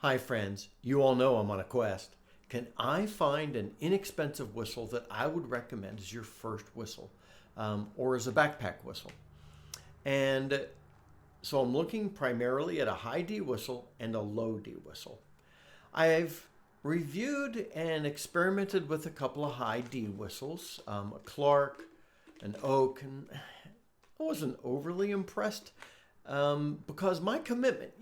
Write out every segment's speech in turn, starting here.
Hi friends, you all know I'm on a quest. Can I find an inexpensive whistle that I would recommend as your first whistle or as a backpack whistle? And so I'm looking primarily at a high D whistle and a low D whistle. I've reviewed and experimented with a couple of high D whistles, a Clark, an Oak, and I wasn't overly impressed because my commitment,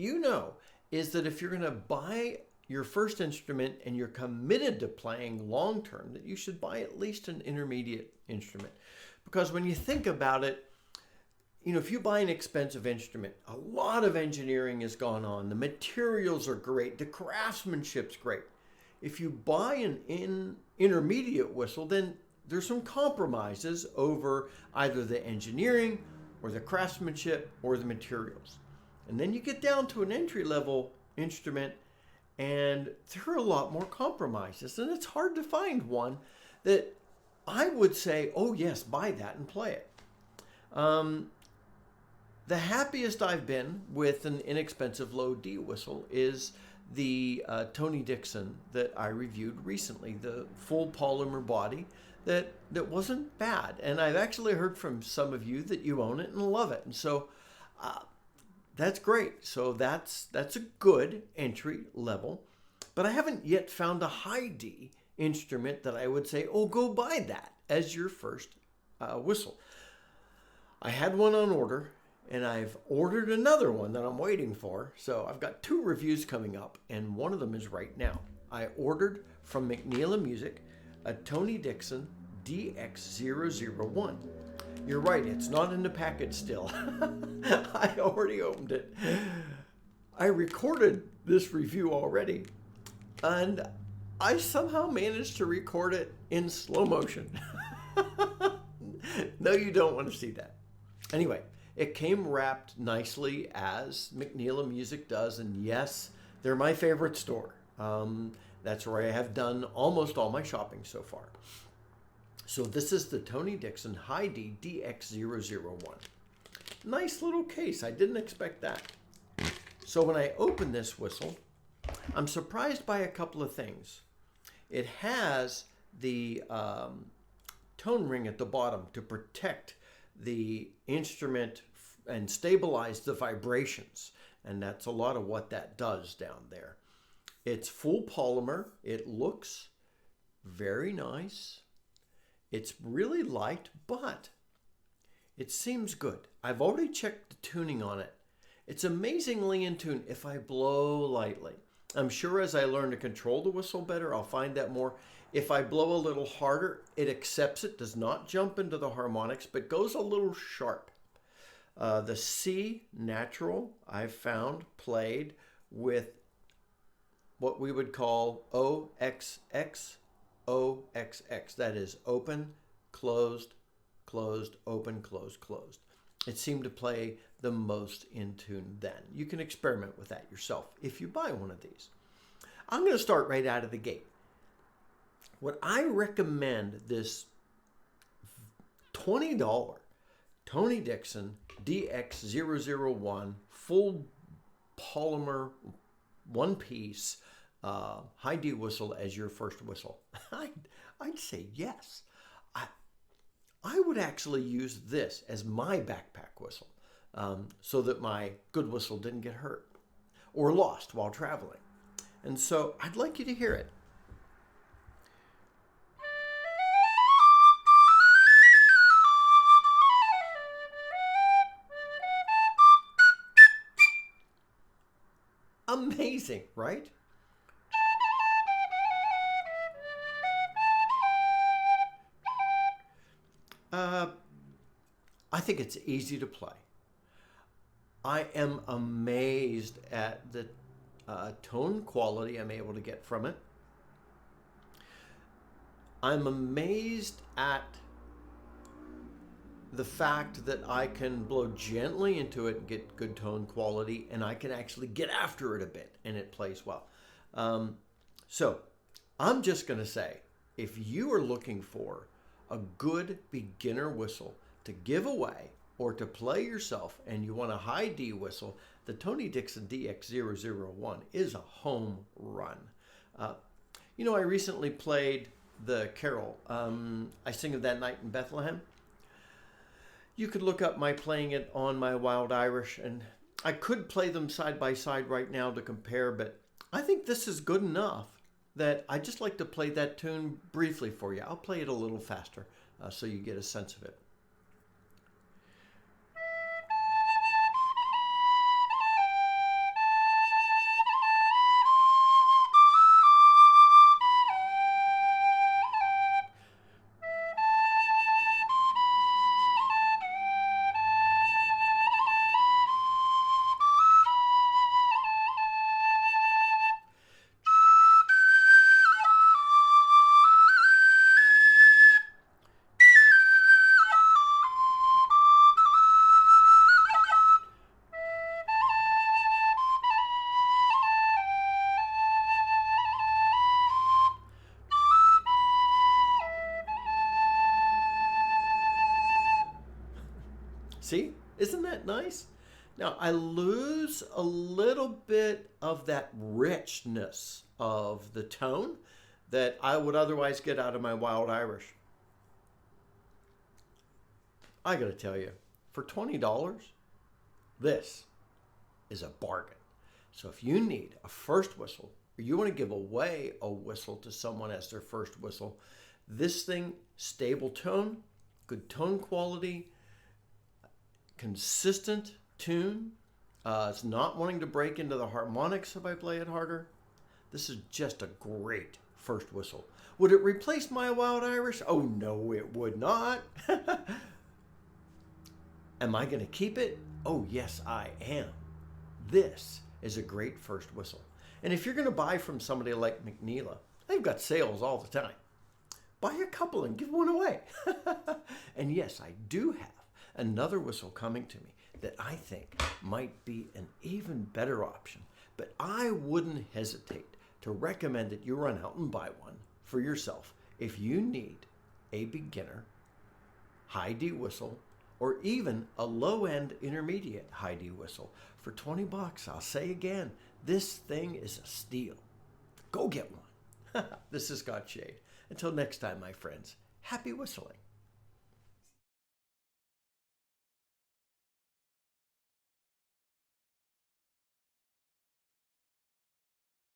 is that if you're going to buy your first instrument and you're committed to playing long term, that you should buy at least an intermediate instrument. Because when you think about it, if you buy an expensive instrument, a lot of engineering has gone on. The materials are great. The craftsmanship's great. If you buy an intermediate whistle, then there's some compromises over either the engineering or the craftsmanship or the materials. And then you get down to an entry-level instrument and there are a lot more compromises. And it's hard to find one that I would say, oh yes, buy that and play it. The happiest I've been with an inexpensive low D whistle is the Tony Dixon that I reviewed recently, the full polymer body that wasn't bad. And I've actually heard from some of you that you own it and love it. And so that's great. So that's a good entry level, but I haven't yet found a high D instrument that I would say, oh, go buy that as your first whistle. I had one on order and I've ordered another one that I'm waiting for. So I've got 2 reviews coming up and one of them is right now. I ordered from McNeil & Music a Tony Dixon DX001. You're right, it's not in the package still. I already opened it. I recorded this review already, and I somehow managed to record it in slow motion. No, you don't want to see that. Anyway, it came wrapped nicely as McNeil & Music does, and yes, they're my favorite store. That's where I have done almost all my shopping so far. So this is the Tony Dixon High D DX001. Nice little case. I didn't expect that. So when I open this whistle, I'm surprised by a couple of things. It has the tone ring at the bottom to protect the instrument and stabilize the vibrations. And that's a lot of what that does down there. It's full polymer. It looks very nice. It's really light, but it seems good. I've already checked the tuning on it. It's amazingly in tune if I blow lightly. I'm sure as I learn to control the whistle better, I'll find that more. If I blow a little harder, it accepts it, does not jump into the harmonics, but goes a little sharp. The C natural, I've found, played with what we would call OXX. OXX, that is open, closed, closed, open, closed, closed. It seemed to play the most in tune then. You can experiment with that yourself if you buy one of these. I'm going to start right out of the gate. What I recommend this $20 Tony Dixon DX001 full polymer one piece high D whistle as your first whistle? I'd say yes. I would actually use this as my backpack whistle so that my good whistle didn't get hurt or lost while traveling. And so I'd like you to hear it. Amazing, right? I think it's easy to play. I am amazed at the tone quality I'm able to get from it. I'm amazed at the fact that I can blow gently into it and get good tone quality, and I can actually get after it a bit and it plays well. So I'm just going to say, if you are looking for a good beginner whistle to give away or to play yourself and you want a high D whistle the Tony Dixon DX001 is a home run. I recently played the carol, I Sing of That Night in Bethlehem. You could look up my playing it on my Wild Irish, and I could play them side by side right now to compare, but I think this is good enough that I just like to play that tune briefly for you. I'll play it a little faster so you get a sense of it. See, isn't that nice? Now, I lose a little bit of that richness of the tone that I would otherwise get out of my Wild Irish. I gotta tell you, for $20, this is a bargain. So if you need a first whistle, or you want to give away a whistle to someone as their first whistle, this thing, stable tone, good tone quality, consistent tune. It's not wanting to break into the harmonics if I play it harder. This is just a great first whistle. Would it replace my Wild Irish? Oh no, it would not. Am I going to keep it? Oh yes, I am. This is a great first whistle. And if you're going to buy from somebody like McNeela, they've got sales all the time. Buy a couple and give one away. And yes, I do have another whistle coming to me that I think might be an even better option, but I wouldn't hesitate to recommend that you run out and buy one for yourself if you need a beginner high D whistle or even a low-end intermediate high D whistle for $20. I'll say again, this thing is a steal. Go get one. This is Scott Shade. Until next time, my friends, happy whistling.